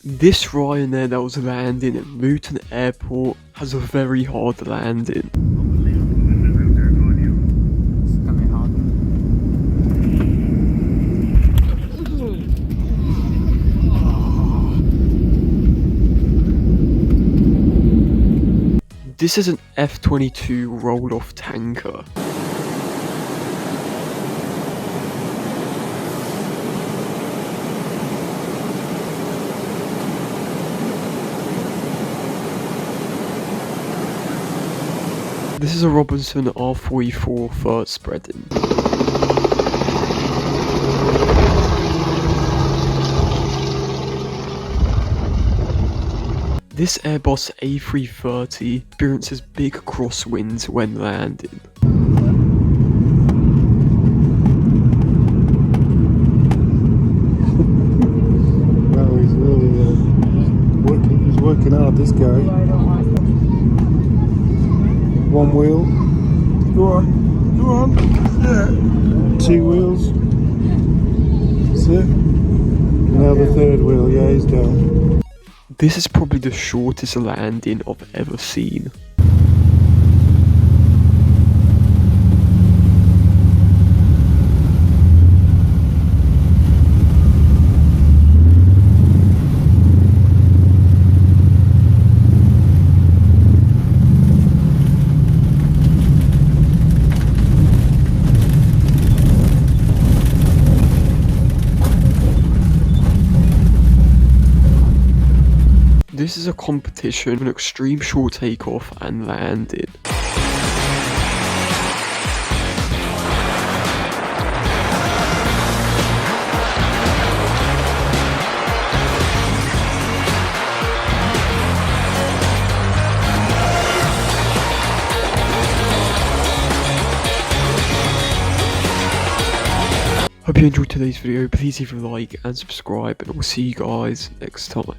This Ryanair that was landing at Luton Airport has a very hard landing. It's gonna be hard. This is an F-22 roll-off tanker. This is a Robinson R44 third spreading. This Airbus A330 experiences big crosswinds when landing. Well, he's really he's working hard, this guy. One wheel. Go on. Yeah. 2 wheels. That's it. Now the 3rd wheel, yeah, he's down. This is probably the shortest landing I've ever seen. This is a competition of an extreme short takeoff and landing. Hope you enjoyed today's video. Please leave a like and subscribe, and we'll see you guys next time.